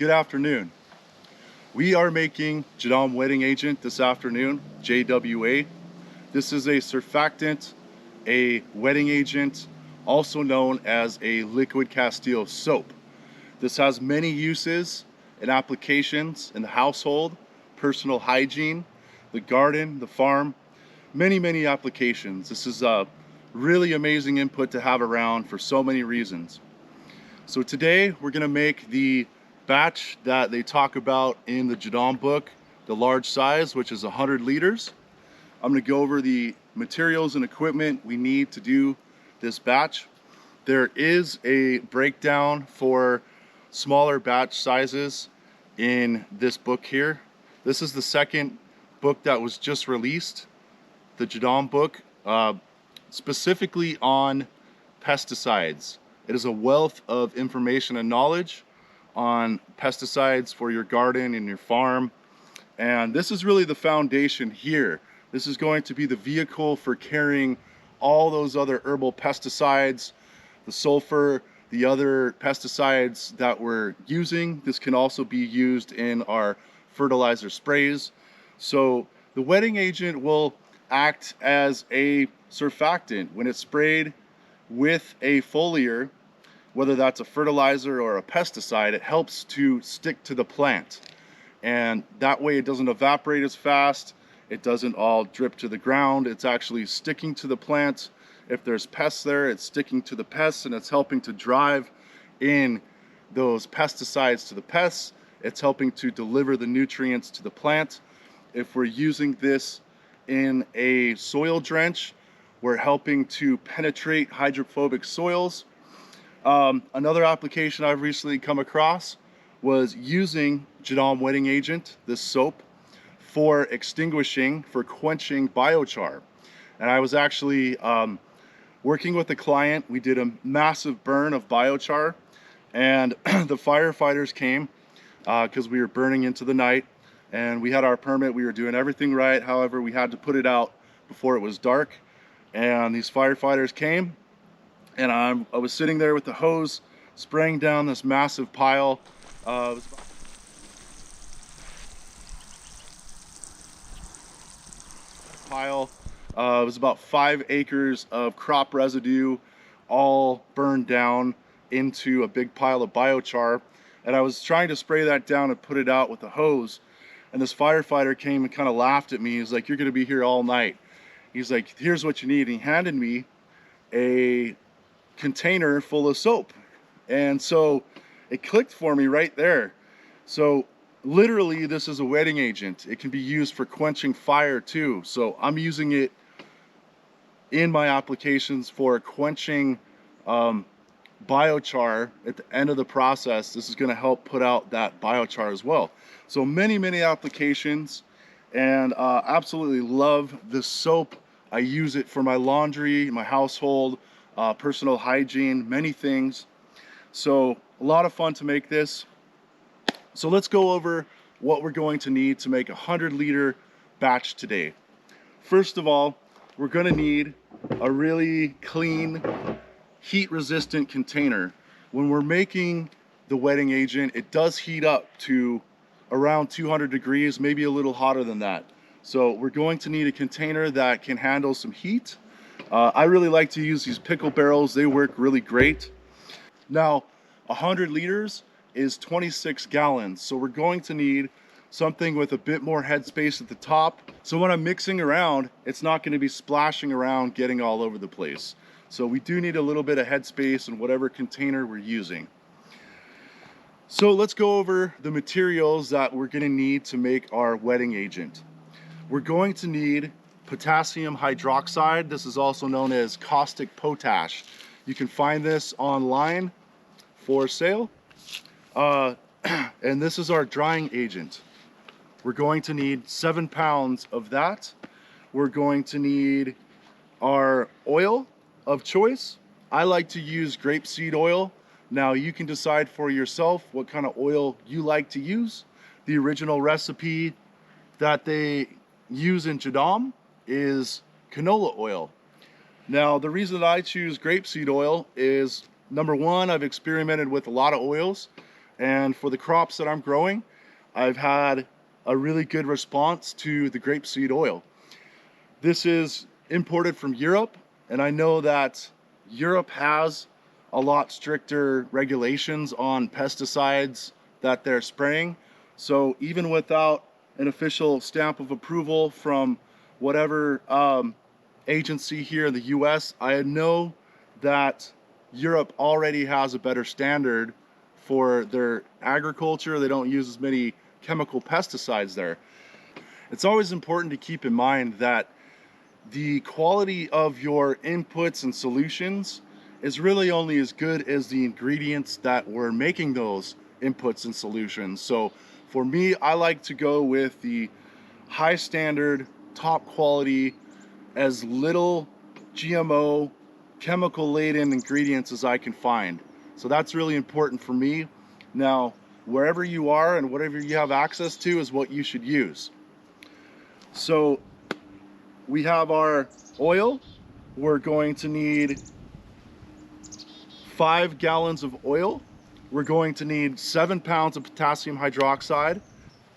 good afternoon. We are making Jadam Wetting Agent this afternoon, JWA. This is a surfactant, a wetting agent, also known as a liquid Castile soap. This has many uses and applications in the household, personal hygiene, the garden, the farm, many applications. This is a really amazing input to have around for so many reasons. So today we're going to make the batch that they talk about in the Jadam book, the large size, which is 100 liters. I'm going to go over the materials and equipment we need to do this batch. There is a breakdown for smaller batch sizes in this book here. This is the second book that was just released, the Jadam book, specifically on pesticides. It is a wealth of information and knowledge on pesticides for your garden and your farm. And this is really the foundation here. This is going to be the vehicle for carrying all those other herbal pesticides, the sulfur, the other pesticides that we're using. This can also be used in our fertilizer sprays. So the wetting agent will act as a surfactant when it's sprayed with a foliar, whether that's a fertilizer or a pesticide. It helps to stick to the plant, and that way it doesn't evaporate as fast. It doesn't all drip to the ground. It's actually sticking to the plant. If there's pests there, it's sticking to the pests, and it's helping to drive in those pesticides to the pests. It's helping to deliver the nutrients to the plant. If we're using this in a soil drench, we're helping to penetrate hydrophobic soils. Another application I've recently come across was using Jadam Wetting Agent, this soap, for extinguishing, for quenching biochar. And I was actually working with a client. We did a massive burn of biochar, and the firefighters came because we were burning into the night, and we had our permit. We were doing everything right. However, we had to put it out before it was dark, and these firefighters came, and I was sitting there with the hose spraying down this massive pile. It was about 5 acres of crop residue, all burned down into a big pile of biochar. And I was trying to spray that down and put it out with the hose, and this firefighter came and kind of laughed at me. He's like, "You're going to be here all night." He's like, "Here's what you need." And he handed me a container full of soap. And so it clicked for me right there. So literally, this is a wetting agent. It can be used for quenching fire too. So I'm using it in my applications for quenching biochar at the end of the process. This is going to help put out that biochar as well. So many applications, and absolutely love this soap. I use it for my laundry, my household, personal hygiene, many things. So a lot of fun to make this. So let's go over what we're going to need to make a 100-liter batch today. First of all, we're going to need a really clean, heat-resistant container. When we're making the wetting agent, it does heat up to around 200 degrees, maybe a little hotter than that. So we're going to need a container that can handle some heat. I really like to use these pickle barrels. They work really great. Now, 100 liters is 26 gallons. So we're going to need something with a bit more headspace at the top. So when I'm mixing around, it's not going to be splashing around, getting all over the place. So we do need a little bit of headspace in whatever container we're using. So let's go over the materials that we're going to need to make our wetting agent. We're going to need potassium hydroxide. This is also known as caustic potash. You can find this online for sale. And this is our drying agent. We're going to need 7 pounds of that. We're going to need our oil of choice. I like to use grapeseed oil. Now you can decide for yourself what kind of oil you like to use. The original recipe that they use in Jadam is canola oil. Now the reason that I choose grapeseed oil is, number one, I've experimented with a lot of oils. And for the crops that I'm growing, I've had a really good response to the grapeseed oil. This is imported from Europe, and I know that Europe has a lot stricter regulations on pesticides that they're spraying. So even without an official stamp of approval from whatever agency here in the US, I know that Europe already has a better standard for their agriculture. They don't use as many chemical pesticides there. It's always important to keep in mind that the quality of your inputs and solutions is really only as good as the ingredients that were making those inputs and solutions. So for me, I like to go with the high standard, top quality, as little GMO, chemical laden ingredients as I can find. So that's really important for me. Now, wherever you are and whatever you have access to is what you should use. So we have our oil. We're going to need 5 gallons of oil. We're going to need 7 pounds of potassium hydroxide.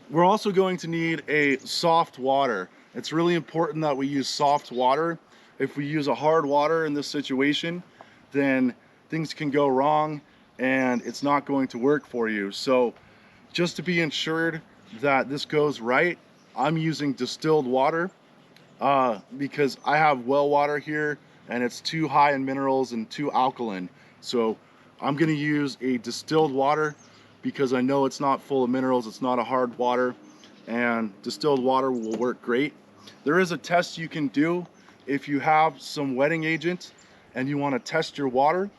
We're also going to need a soft water. It's really important that we use soft water. If we use a hard water in this situation, then things can go wrong and it's not going to work for you. So just to be ensured that this goes right, I'm using distilled water because I have well water here and it's too high in minerals and too alkaline. So I'm going to use a distilled water because I know it's not full of minerals, it's not a hard water, and distilled water will work great. There is a test you can do if you have some wetting agent and you want to test your water,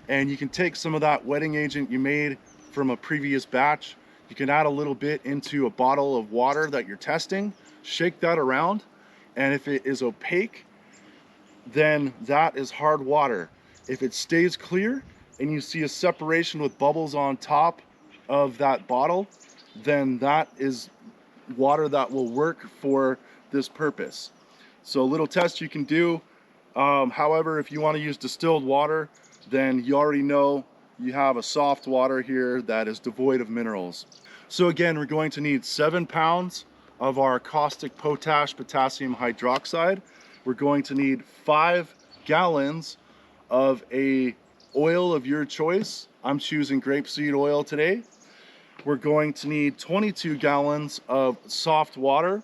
and you can take some of that wetting agent you made from a previous batch, you can add a little bit into a bottle of water that you're testing, shake that around, and if it is opaque, then that is hard water. If it stays clear and you see a separation with bubbles on top of that bottle, then that is water that will work for this purpose. So a little test you can do. However, if you want to use distilled water, then you already know you have a soft water here that is devoid of minerals. So again, we're going to need 7 pounds of our caustic potash potassium hydroxide. We're going to need 5 gallons of a oil of your choice. I'm choosing grapeseed oil today. We're going to need 22 gallons of soft water.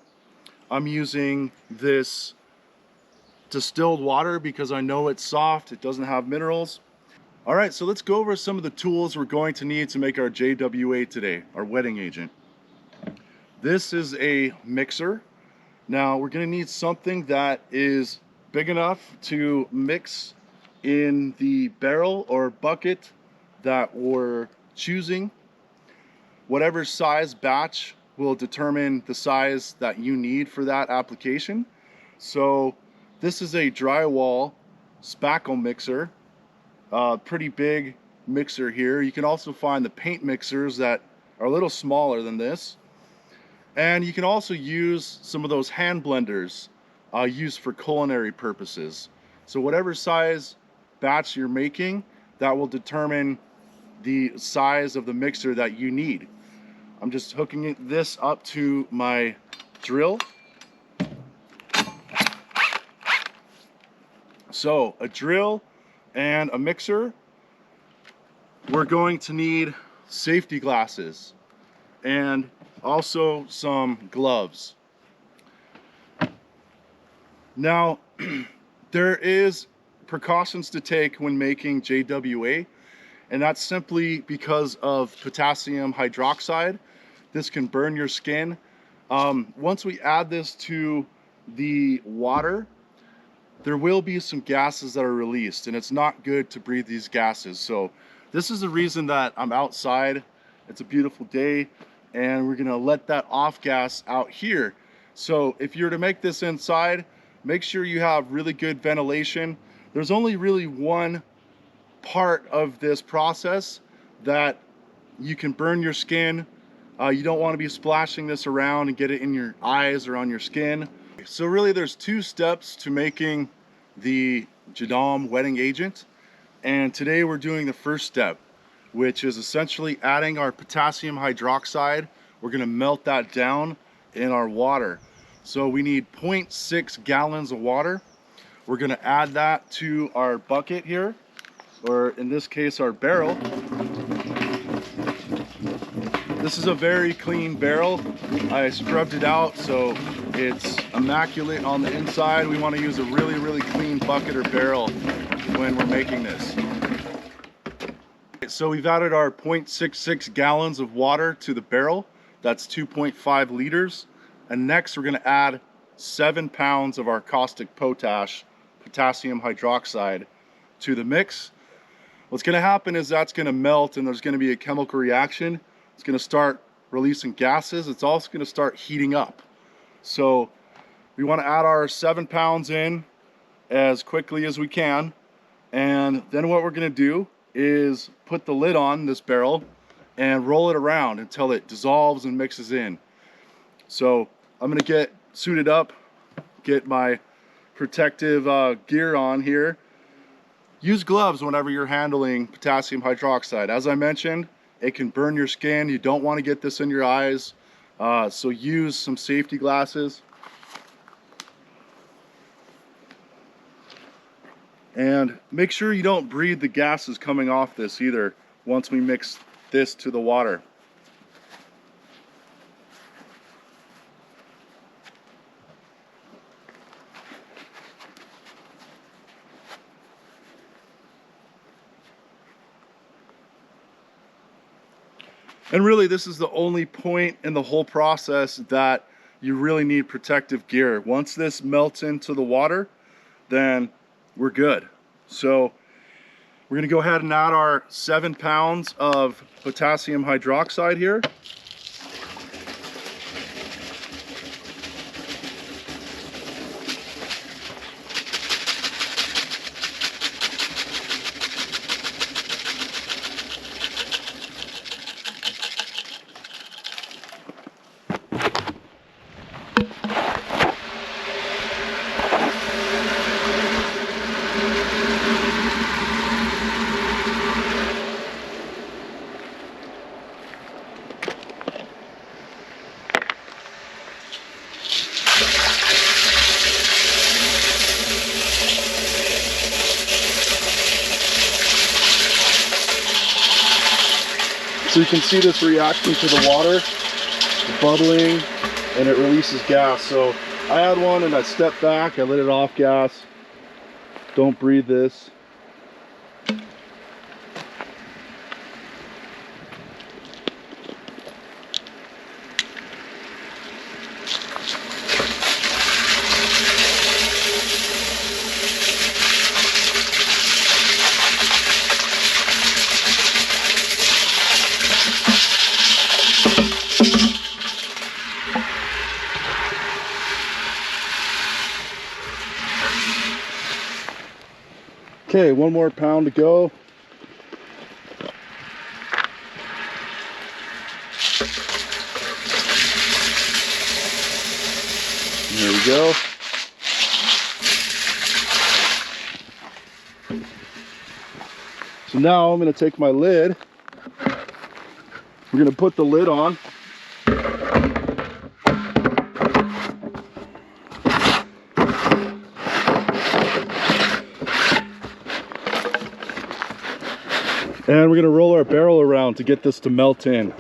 I'm using this distilled water because I know it's soft, it doesn't have minerals. All right, so let's go over some of the tools we're going to need to make our JWA today, our wetting agent. This is a mixer. Now we're going to need something that is big enough to mix in the barrel or bucket that we're choosing. Whatever size batch will determine the size that you need for that application. So this is a drywall spackle mixer, pretty big mixer here. You can also find the paint mixers that are a little smaller than this. And you can also use some of those hand blenders used for culinary purposes. So whatever size batch you're making, that will determine the size of the mixer that you need. I'm just hooking this up to my drill. So a drill and a mixer. We're going to need safety glasses and also some gloves. Now, there is precautions to take when making JWA, and that's simply because of potassium hydroxide. This can burn your skin. Once we add this to the water, there will be some gases that are released, and it's not good to breathe these gases. So this is the reason that I'm outside. It's a beautiful day, and we're gonna let that off gas out here. So if you're to make this inside, make sure you have really good ventilation. There's only really one part of this process that you can burn your skin. You don't want to be splashing this around and get it in your eyes or on your skin. So really there's 2 steps to making the Jadam wetting agent, and today we're doing the first step. which is essentially adding our potassium hydroxide. We're going to melt that down in our water. So we need 0.6 gallons of water. We're going to add that to our bucket here, or in this case our barrel. This is a very clean barrel. I scrubbed it out so it's immaculate on the inside. We want to use a really clean bucket or barrel when we're making this. So we've added our 0.66 gallons of water to the barrel. That's 2.5 liters. And next we're going to add 7 pounds of our caustic potassium hydroxide to the mix. What's going to happen is that's going to melt and there's going to be a chemical reaction. It's going to start releasing gases. It's also going to start heating up. So we want to add our 7 pounds in as quickly as we can. And then what we're going to do is put the lid on this barrel and roll it around until it dissolves and mixes in. So I'm going to get suited up, get my protective gear on here. Use gloves whenever you're handling potassium hydroxide. As I mentioned, it can burn your skin. You don't want to get this in your eyes. So use some safety glasses. And make sure you don't breathe the gases coming off this either once we mix this to the water. And really, this is the only point in the whole process that you really need protective gear. Once this melts into the water, then we're good. So we're gonna go ahead and add our 7 pounds of potassium hydroxide here. So you can see this reaction to the water, the bubbling, and it releases gas. So I had one and I stepped back, I let it off gas. Don't breathe this. Okay, 1 more pound to go. There we go. So now I'm going to take my lid. We're going to put the lid on. And we're going to roll our barrel around to get this to melt in.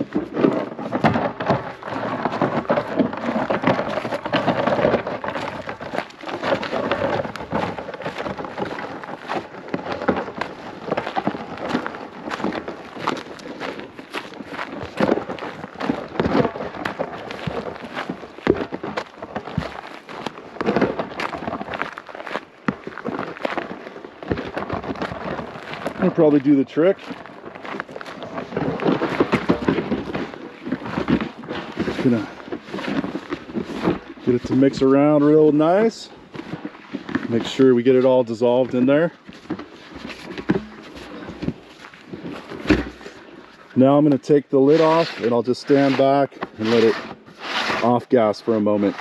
I'll probably do the trick. Just gonna get it to mix around real nice. Make sure we get it all dissolved in there. Now I'm gonna take the lid off and I'll just stand back and let it off gas for a moment.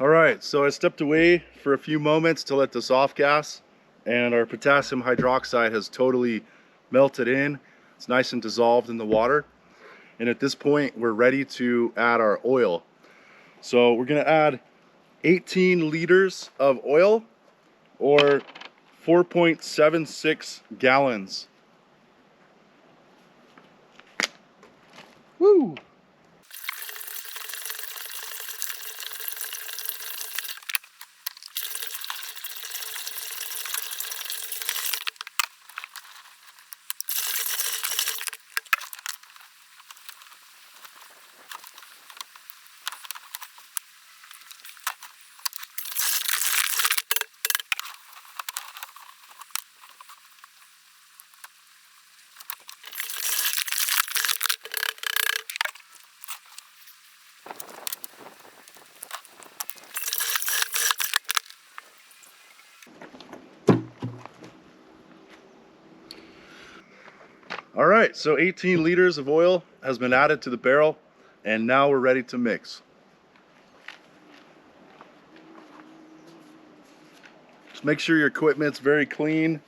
All right, so I stepped away for a few moments to let this off gas, and our potassium hydroxide has totally melted in. It's nice and dissolved in the water. And at this point, we're ready to add our oil. So we're gonna add 18 liters of oil, or 4.76 gallons. Woo! All right, so 18 liters of oil has been added to the barrel, and now we're ready to mix. Just make sure your equipment's very clean.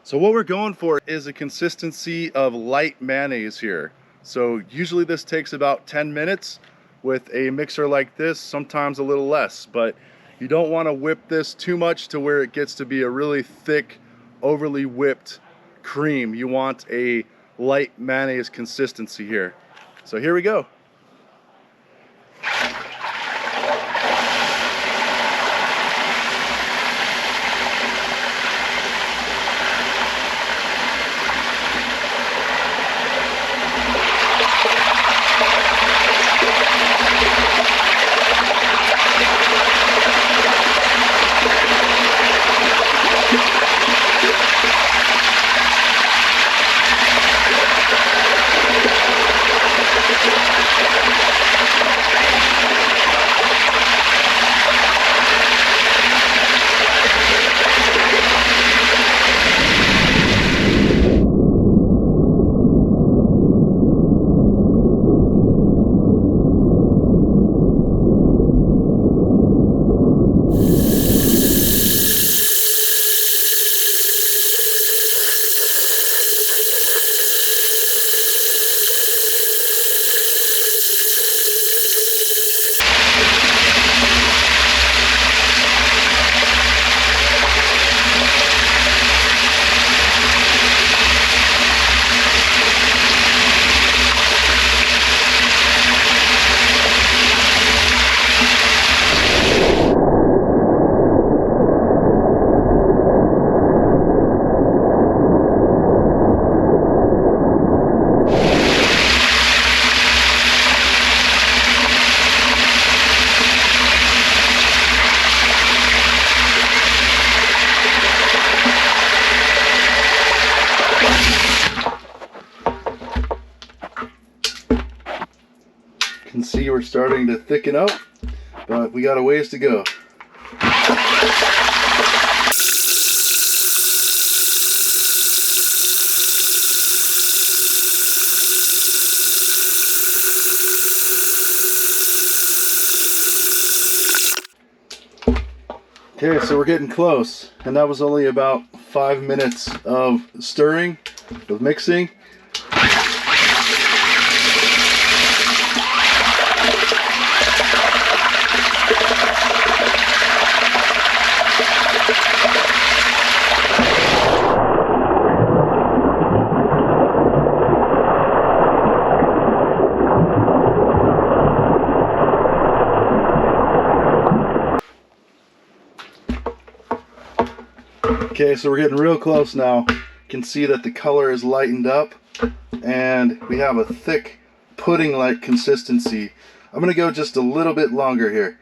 So what we're going for is a consistency of light mayonnaise here. So usually this takes about 10 minutes with a mixer like this, sometimes a little less, but you don't want to whip this too much to where it gets to be a really thick, overly whipped cream. You want a light mayonnaise consistency here. So here we go. You can see we're starting to thicken up, but we got a ways to go. Okay, so we're getting close, and that was only about 5 minutes of stirring, of mixing. Okay, so we're getting real close now. You can see that the color is lightened up and we have a thick pudding-like consistency. I'm gonna go just a little bit longer here.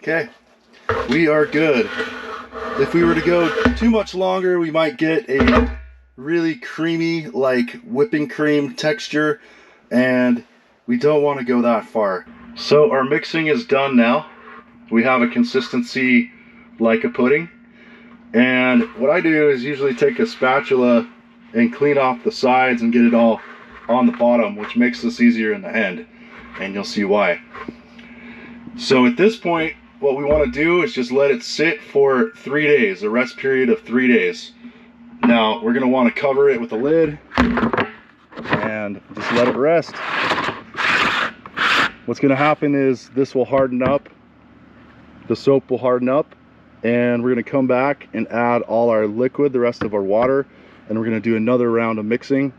Okay, we are good. If we were to go too much longer, we might get a really creamy, like whipping cream texture, and we don't want to go that far. So our mixing is done now. We have a consistency like a pudding. And what I do is usually take a spatula and clean off the sides and get it all on the bottom, which makes this easier in the end, and you'll see why. So at this point, what we want to do is just let it sit for 3 days, a rest period of 3 days. Now we're going to want to cover it with a lid and just let it rest. What's going to happen is this will harden up, the soap will harden up, and we're going to come back and add all our liquid, the rest of our water, and we're going to do another round of mixing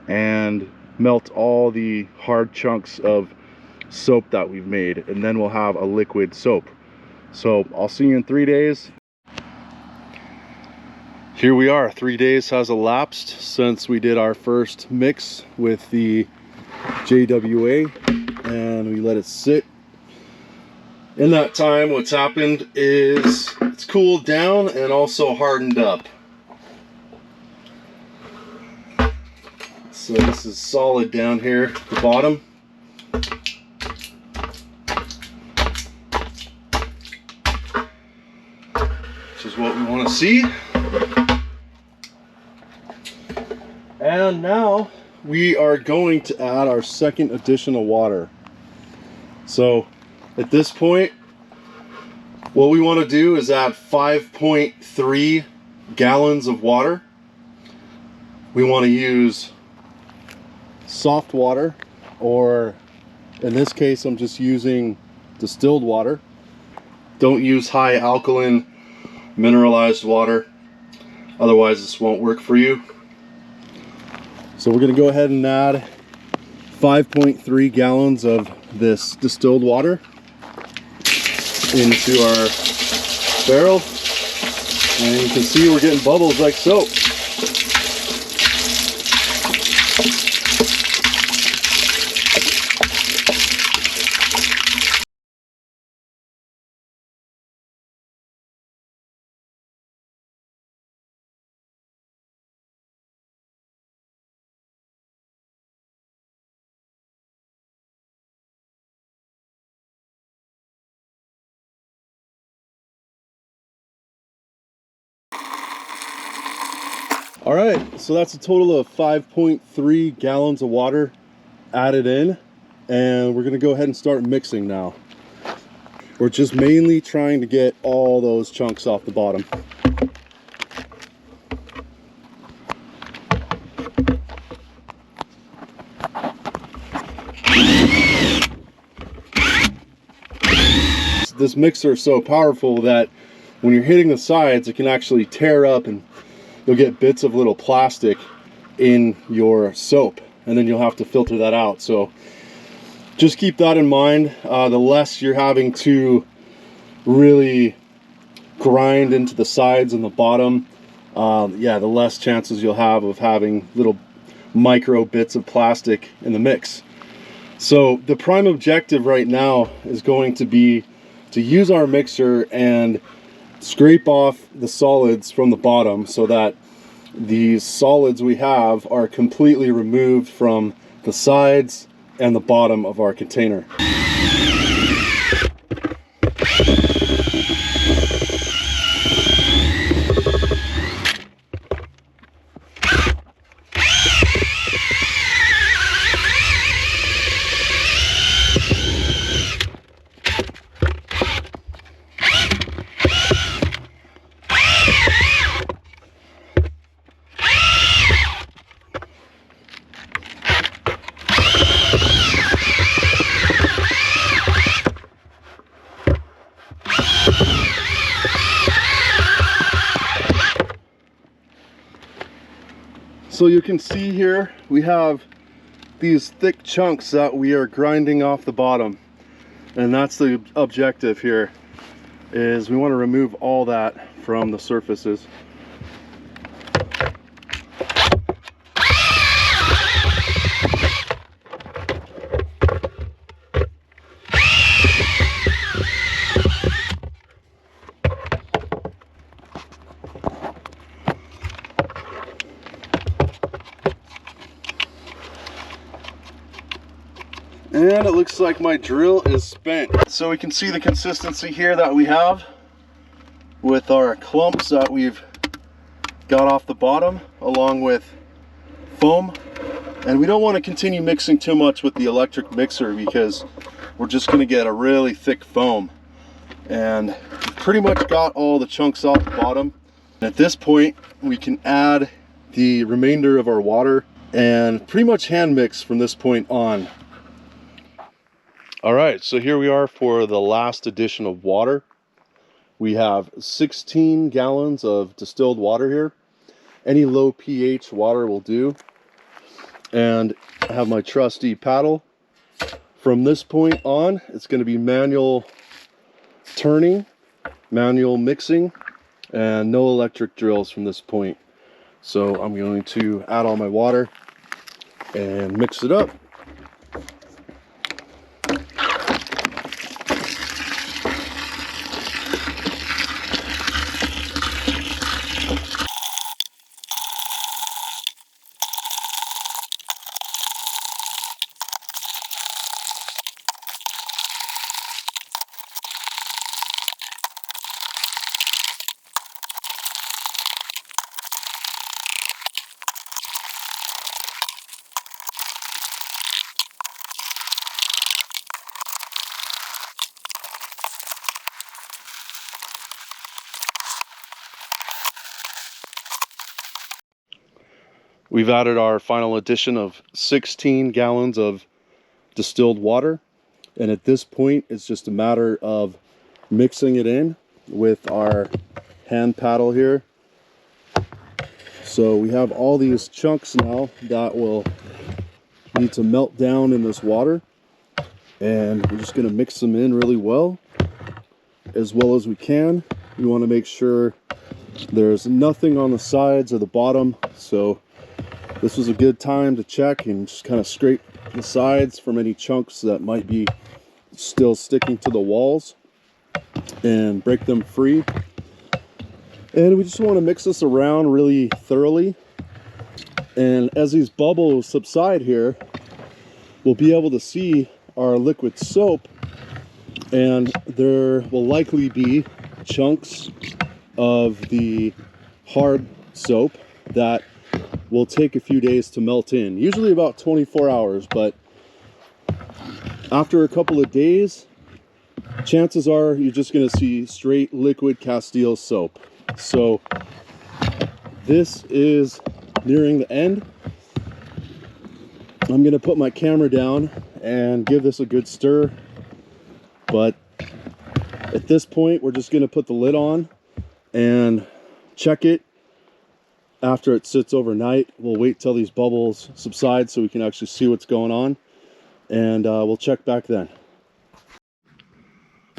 and melt all the hard chunks of soap that we've made, and then we'll have a liquid soap. So I'll see you in 3 days. Here we are, 3 days has elapsed since we did our first mix with the JWA, and we let it sit. In that time, what's happened is it's cooled down and also hardened up. So this is solid down here at the bottom. Which is what we want to see. And now we are going to add our second additional water. So at this point, what we want to do is add 5.3 gallons of water. We want to use soft water, or in this case I'm just using distilled water. Don't use high alkaline mineralized water, otherwise this won't work for you. So we're going to go ahead and add 5.3 gallons of this distilled water into our barrel, and you can see we're getting bubbles like soap. All right, so that's a total of 5.3 gallons of water added in, and we're gonna go ahead and start mixing now. We're just mainly trying to get all those chunks off the bottom. This mixer is so powerful that when you're hitting the sides, it can actually tear up, and you'll get bits of little plastic in your soap, and then you'll have to filter that out. So just keep that in mind. The less you're having to really grind into the sides and the bottom, yeah, the less chances you'll have of having little micro bits of plastic in the mix. So the prime objective right now is going to be to use our mixer and scrape off the solids from the bottom so that these solids we have are completely removed from the sides and the bottom of our container. So you can see here we have these thick chunks that we are grinding off the bottom, and that's the objective here, is we want to remove all that from the surfaces. And it looks like my drill is spent. So we can see the consistency here that we have with our clumps that we've got off the bottom, along with foam. And we don't want to continue mixing too much with the electric mixer because we're just going to get a really thick foam. And we've pretty much got all the chunks off the bottom. At this point, we can add the remainder of our water and pretty much hand mix from this point on. All right, so here we are for the last addition of water. We have 16 gallons of distilled water here. Any low pH water will do. And I have my trusty paddle. From this point on, it's going to be manual turning, manual mixing, and no electric drills from this point. So I'm going to add all my water and mix it up. We've added our final addition of 16 gallons of distilled water. And at this point, it's just a matter of mixing it in with our hand paddle here. So we have all these chunks now that will need to melt down in this water. And we're just going to mix them in really well as we can. We want to make sure there's nothing on the sides or the bottom. So this was a good time to check and just kind of scrape the sides from any chunks that might be still sticking to the walls and break them free. And we just want to mix this around really thoroughly. And as these bubbles subside here, we'll be able to see our liquid soap, and there will likely be chunks of the hard soap that will take a few days to melt in, usually about 24 hours, but after a couple of days, chances are you're just going to see straight liquid Castile soap. So this is nearing the end. I'm going to put my camera down and give this a good stir, but at this point we're just going to put the lid on and check it. After it sits overnight, we'll wait till these bubbles subside so we can actually see what's going on, and we'll check back then.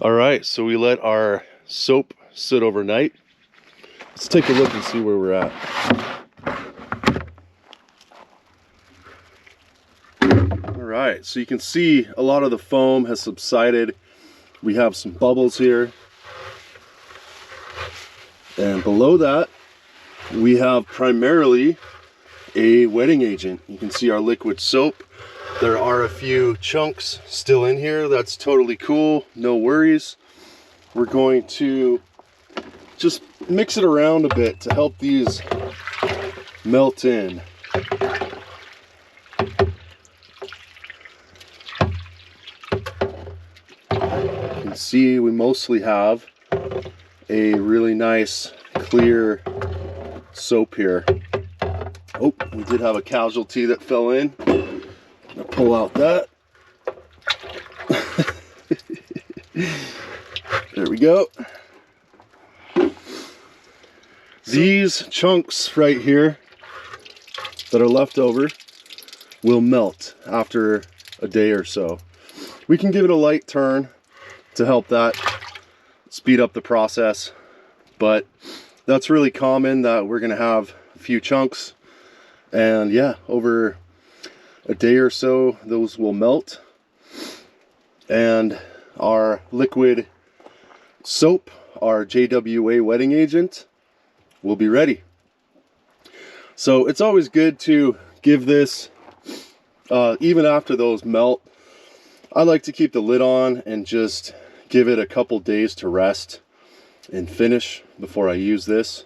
All right, so we let our soap sit overnight. Let's take a look and see where we're at. All right, so you can see a lot of the foam has subsided. We have some bubbles here. And below that, we have primarily a wetting agent. You can see our liquid soap. There are a few chunks still in here. That's totally cool, no worries. We're going to just mix it around a bit to help these melt in. You can see we mostly have a really nice clear soap here. Oh, we did have a casualty that fell in. I'll pull out that. There we go. These chunks right here that are left over will melt after a day or so. We can give it a light turn to help that speed up the process, but that's really common that we're going to have a few chunks, and yeah, over a day or so those will melt and our liquid soap, our JWA wetting agent, will be ready. So it's always good to give this even after those melt, I like to keep the lid on and just give it a couple days to rest and finish before I use this.